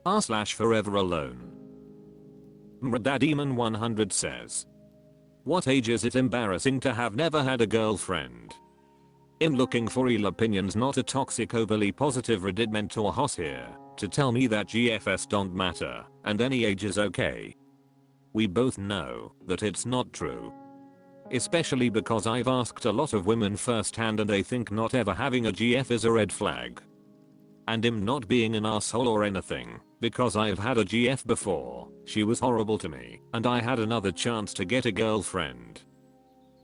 r/ForeverAlone. Mradademon100 says, what age is it embarrassing to have never had a girlfriend? I'm looking for real opinions, not a toxic overly positive Reddit mentor hoss here to tell me that GFS don't matter and any age is okay. We both know that it's not true. Especially because I've asked a lot of women firsthand and they think not ever having a GF is a red flag. And him not being an asshole or anything, because I've had a GF before, she was horrible to me, and I had another chance to get a girlfriend.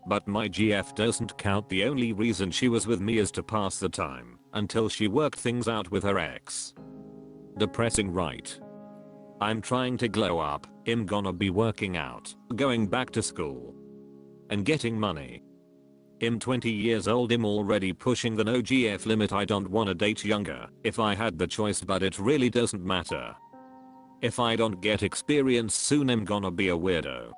But my GF doesn't count. The only reason she was with me is to pass the time, until she worked things out with her ex. Depressing, right? I'm trying to glow up, I'm gonna be working out, going back to school, and getting money. I'm 20 years old, I'm already pushing the no GF limit. I don't wanna date younger if I had the choice, but it really doesn't matter. If I don't get experience soon, I'm gonna be a weirdo.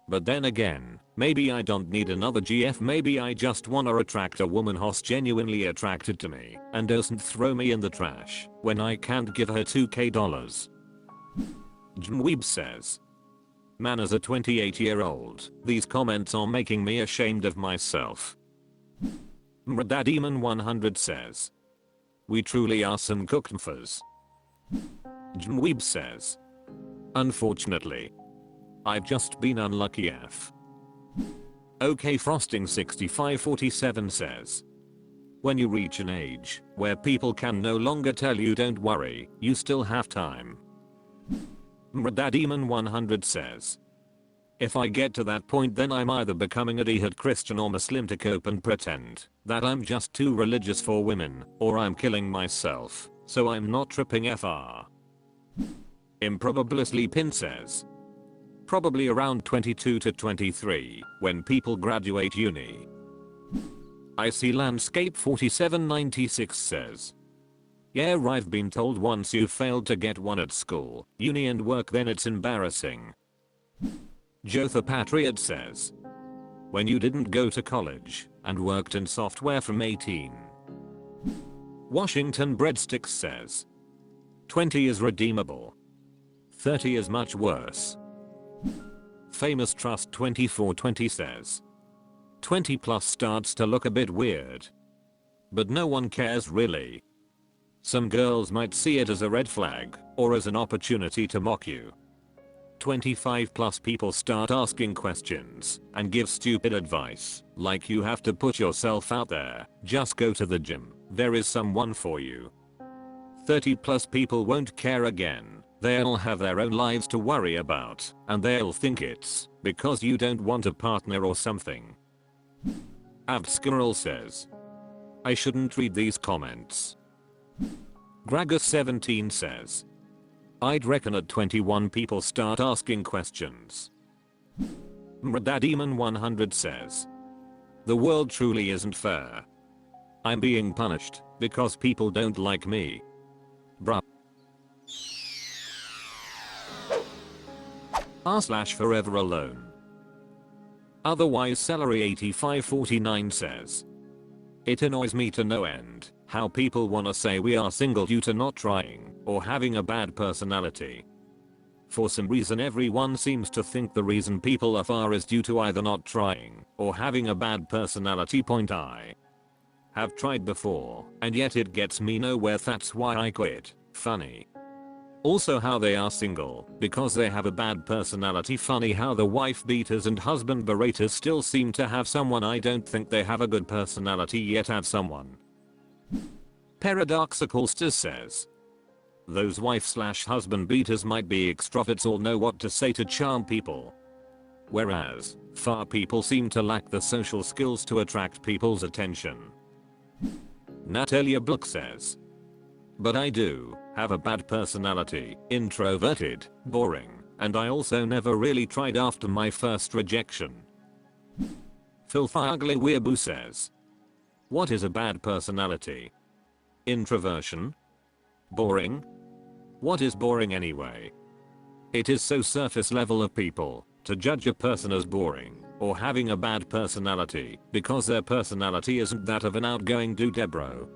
But then again, maybe I don't need another GF, maybe I just wanna attract a woman who's genuinely attracted to me and doesn't throw me in the trash when I can't give her $2k. Jmweeb says, man, as a 28-year-old, these comments are making me ashamed of myself. Mradademon100 says, we truly are some cooked mfers. Jmweeb says, unfortunately, I've just been unlucky F. OK Frosting 6547 says, when you reach an age where people can no longer tell you don't worry, you still have time. Mradademon100 says, if I get to that point, then I'm either becoming a jihad Christian or Muslim to cope and pretend that I'm just too religious for women, or I'm killing myself, so I'm not tripping FR. Improbably Pin says, probably around 22 to 23 when people graduate uni. I see Landscape 4796 says, yeah, I've been told once you failed to get one at school, uni and work, then it's embarrassing. Jotha Patriot says, when you didn't go to college and worked in software from 18. Washington Breadsticks says, 20 is redeemable. 30 is much worse. Famous Trust 2420 says, 20 plus starts to look a bit weird. But no one cares really. Some girls might see it as a red flag or as an opportunity to mock you. 25 plus people start asking questions and give stupid advice, like you have to put yourself out there, just go to the gym, there is someone for you. 30 plus people won't care again, they'll have their own lives to worry about, and they'll think it's because you don't want a partner or something. Avscarl says, I shouldn't read these comments. Gragus17 says, I'd reckon at 21 people start asking questions. Mradademon100 says, the world truly isn't fair. I'm being punished because people don't like me. Bruh. r/ForeverAlone. Otherwise Celery 8549 says, it annoys me to no end how people wanna say we are single due to not trying or having a bad personality. For some reason everyone seems to think the reason people are far is due to either not trying or having a bad personality. I have tried before and yet it gets me nowhere, that's why I quit. Funny. Also how they are single because they have a bad personality. Funny how the wife beaters and husband beraters still seem to have someone. I don't think they have a good personality yet have someone. Paradoxicalster says, those wife/husband beaters might be extroverts or know what to say to charm people. Whereas, far people seem to lack the social skills to attract people's attention. Natalia Blook says, but I do have a bad personality, introverted, boring, and I also never really tried after my first rejection. Filthy Ugly Weeaboo says, what is a bad personality? Introversion? Boring? What is boring anyway? It is so surface level of people to judge a person as boring or having a bad personality because their personality isn't that of an outgoing dude bro.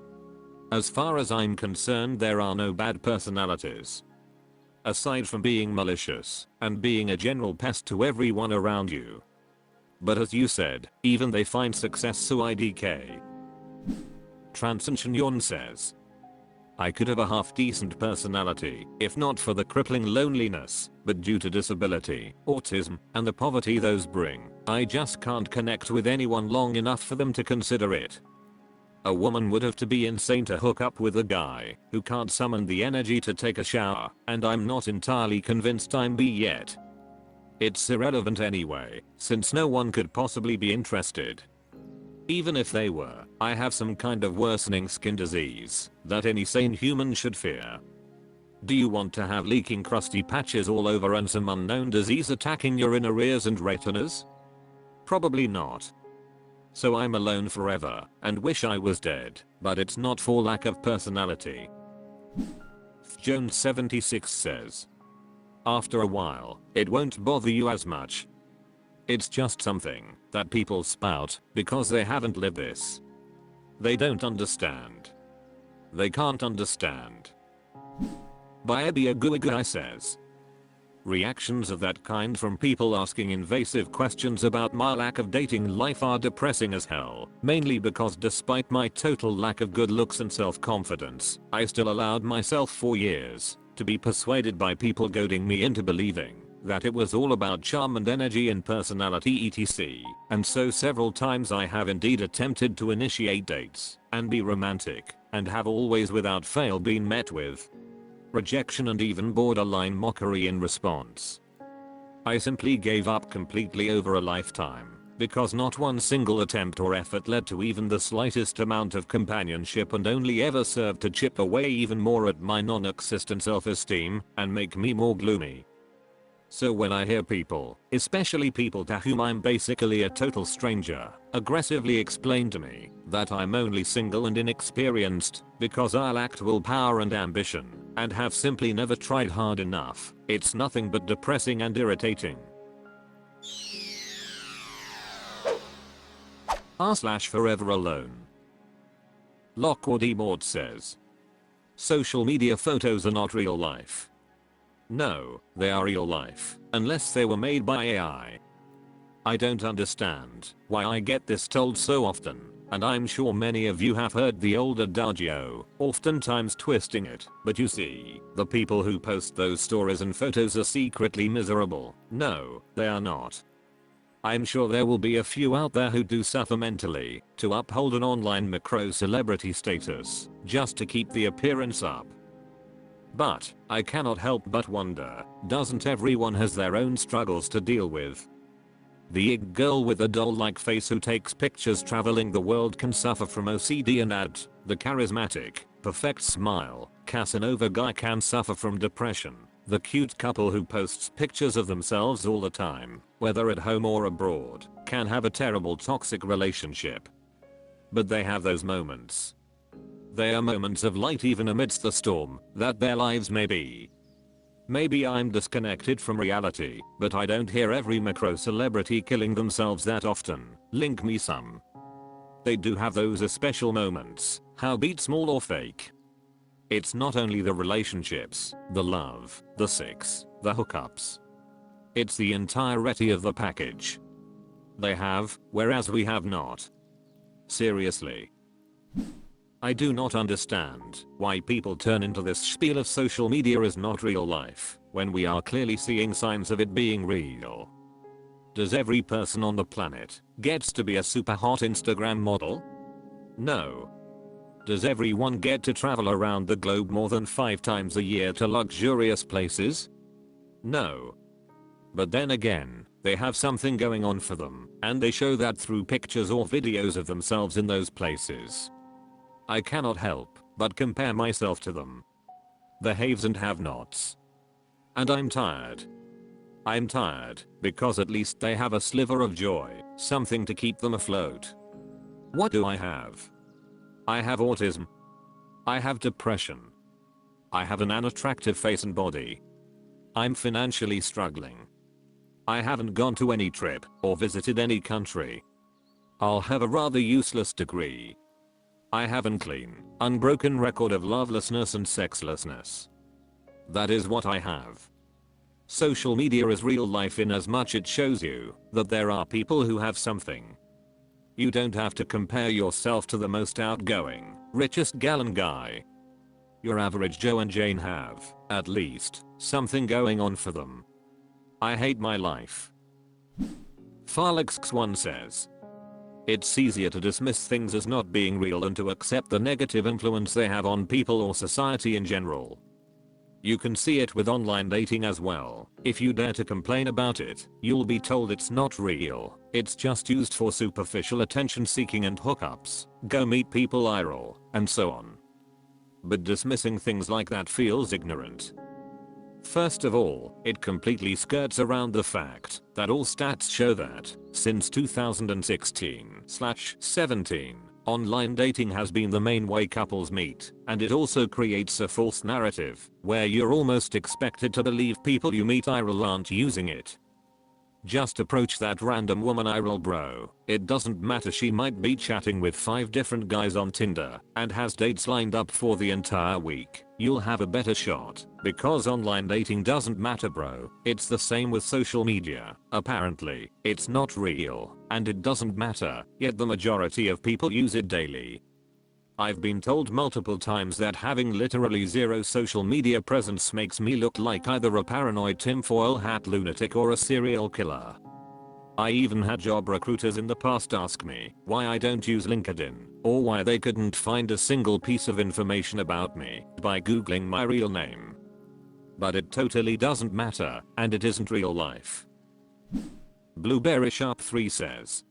As far as I'm concerned there are no bad personalities. aside from being malicious and being a general pest to everyone around you. But as you said, even they find success, so IDK. Transcension says, I could have a half-decent personality if not for the crippling loneliness, but due to disability, autism, and the poverty those bring, I just can't connect with anyone long enough for them to consider it. A woman would have to be insane to hook up with a guy who can't summon the energy to take a shower, and I'm not entirely convinced I'm bi yet. It's irrelevant anyway, since no one could possibly be interested. Even if they were, I have some kind of worsening skin disease that any sane human should fear. Do you want to have leaking crusty patches all over and some unknown disease attacking your inner ears and retinas? Probably not. So I'm alone forever and wish I was dead, but it's not for lack of personality. Jones 76 says, after a while, it won't bother you as much. It's just something that people spout because they haven't lived this. They don't understand. They can't understand. Baebiaguigai says, reactions of that kind from people asking invasive questions about my lack of dating life are depressing as hell, mainly because despite my total lack of good looks and self-confidence, I still allowed myself for years to be persuaded by people goading me into believing that it was all about charm and energy and personality etc. And so several times I have indeed attempted to initiate dates and be romantic, and have always without fail been met with rejection and even borderline mockery in response. I simply gave up completely over a lifetime, because not one single attempt or effort led to even the slightest amount of companionship and only ever served to chip away even more at my non-existent self-esteem and make me more gloomy. So when I hear people, especially people to whom I'm basically a total stranger, aggressively explain to me that I'm only single and inexperienced because I lacked willpower and ambition and have simply never tried hard enough, it's nothing but depressing and irritating. r/ForeverAlone. Lockwood Emord says, social media photos are not real life. No, they are real life, unless they were made by AI. I don't understand why I get this told so often, and I'm sure many of you have heard the old adagio, oftentimes twisting it, but you see, the people who post those stories and photos are secretly miserable. No, they are not. I'm sure there will be a few out there who do suffer mentally to uphold an online macro celebrity status, just to keep the appearance up. But I cannot help but wonder, doesn't everyone has their own struggles to deal with? The it girl with a doll-like face who takes pictures traveling the world can suffer from OCD and the charismatic, perfect smile, Casanova guy can suffer from depression. The cute couple who posts pictures of themselves all the time, whether at home or abroad, can have a terrible toxic relationship. But they have those moments. They are moments of light even amidst the storm that their lives may be. Maybe I'm disconnected from reality, but I don't hear every macro celebrity killing themselves that often. Link me some. They do have those special moments, howbeit small or fake. It's not only the relationships, the love, the sex, the hookups. It's the entirety of the package. They have, whereas we have not. Seriously. I do not understand why people turn into this spiel of social media is not real life, when we are clearly seeing signs of it being real. Does every person on the planet gets to be a super hot Instagram model? No. Does everyone get to travel around the globe more than 5 times a year to luxurious places? No. But then again, they have something going on for them, and they show that through pictures or videos of themselves in those places. I cannot help but compare myself to them. The haves and have-nots. And I'm tired. I'm tired because at least they have a sliver of joy, something to keep them afloat. What do I have? I have autism. I have depression. I have an unattractive face and body. I'm financially struggling. I haven't gone to any trip or visited any country. I'll have a rather useless degree. I have a clean, unbroken record of lovelessness and sexlessness. That is what I have. Social media is real life in as much it shows you that there are people who have something. You don't have to compare yourself to the most outgoing, richest gallant guy. Your average Joe and Jane have, at least, something going on for them. I hate my life. Farlix1 says, it's easier to dismiss things as not being real than to accept the negative influence they have on people or society in general. You can see it with online dating as well. If you dare to complain about it, you'll be told it's not real. It's just used for superficial attention seeking and hookups. Go meet people IRL, and so on. But dismissing things like that feels ignorant. First of all, it completely skirts around the fact that all stats show that, since 2016/17, online dating has been the main way couples meet, and it also creates a false narrative, where you're almost expected to believe people you meet IRL aren't using it. Just approach that random woman IRL bro. It doesn't matter, she might be chatting with 5 different guys on Tinder and has dates lined up for the entire week. You'll have a better shot, because online dating doesn't matter bro. It's the same with social media. Apparently, it's not real, and it doesn't matter, yet the majority of people use it daily. I've been told multiple times that having literally zero social media presence makes me look like either a paranoid tinfoil hat lunatic or a serial killer. I even had job recruiters in the past ask me why I don't use LinkedIn, or why they couldn't find a single piece of information about me by googling my real name. But it totally doesn't matter, and it isn't real life. Blueberry Sharp 3 says,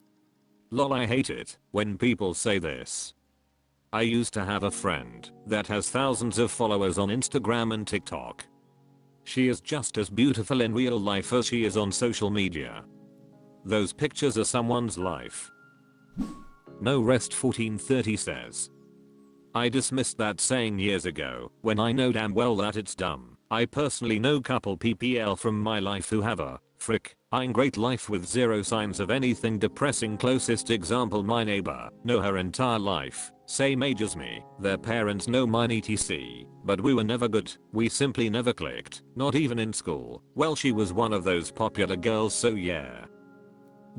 lol, I hate it when people say this. I used to have a friend that has thousands of followers on Instagram and TikTok. She is just as beautiful in real life as she is on social media. Those pictures are someone's life. No Rest 1430 says, I dismissed that saying years ago when I know damn well that it's dumb. I personally know couple PPL from my life who have a freaking great life with zero signs of anything depressing. Closest example, my neighbor, know her entire life, same age as me, their parents know mine etc. But we were never good, we simply never clicked, not even in school. Well, she was one of those popular girls, so yeah.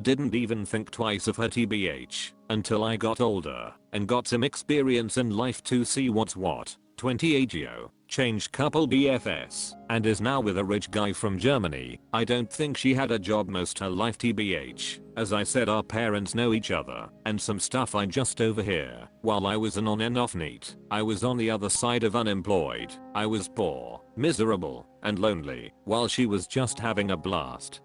Didn't even think twice of her tbh, until I got older, and got some experience in life to see what's what. 28 yo, changed couple BFS, and is now with a rich guy from Germany. I don't think she had a job most her life tbh. As I said, our parents know each other, and some stuff I just overhear. While I was an on and off NEET, I was on the other side of unemployed. I was poor, miserable, and lonely, while she was just having a blast.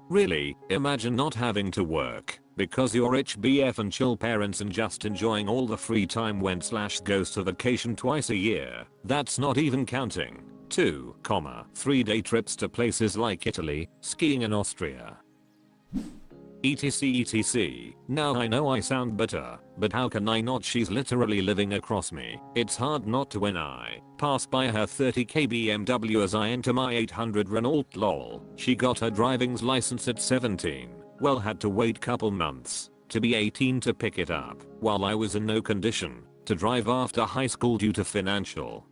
Really, imagine not having to work, because you're rich BF and chill parents and just enjoying all the free time when/goes to vacation twice a year. That's not even counting 2,3-day trips to places like Italy, skiing in Austria. etc. Now I know I sound bitter, but how can I not? She's literally living across me. It's hard not to when I pass by her 30k BMW as I enter my 800 Renault. Lol. She got her driving's license at 17. Well, had to wait couple months to be 18 to pick it up, while I was in no condition to drive after high school due to financial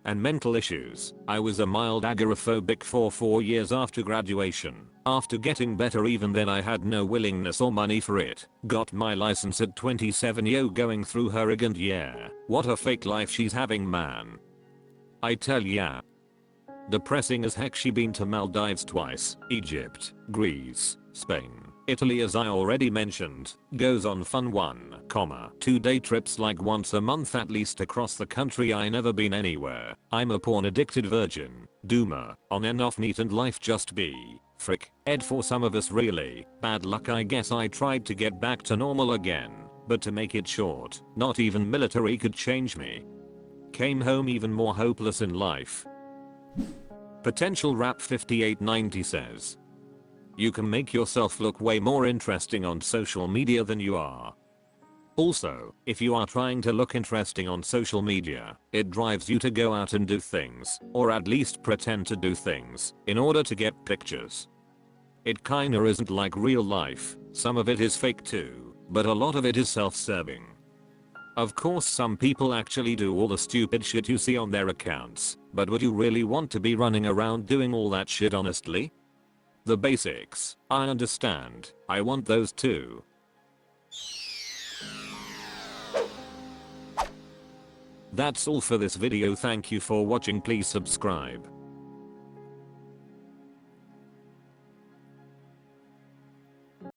and mental issues. I was a mild agoraphobic for 4 years after graduation. After getting better even then, I had no willingness or money for it. Got my license at 27 yo, going through her again. Yeah, what a fake life she's having, man. I tell ya. Depressing as heck. She been to Maldives twice, Egypt, Greece, Spain, Italy as I already mentioned, goes on fun 1,2-day trips like once a month at least across the country. I never been anywhere. I'm a porn addicted virgin, doomer, on and off NEET, and life just be ed for some of us. Really bad luck. I guess I tried to get back to normal again, but to make it short, not even military could change me. Came home even more hopeless in life. Potential Rap 5890 says, you can make yourself look way more interesting on social media than you are. Also, if you are trying to look interesting on social media, it drives you to go out and do things, or at least pretend to do things, in order to get pictures. It kinda isn't like real life. Some of it is fake too, but a lot of it is self-serving. Of course some people actually do all the stupid shit you see on their accounts, But would you really want to be running around doing all that shit honestly? The basics, I understand, I want those too. That's all for this video, thank you for watching, please subscribe.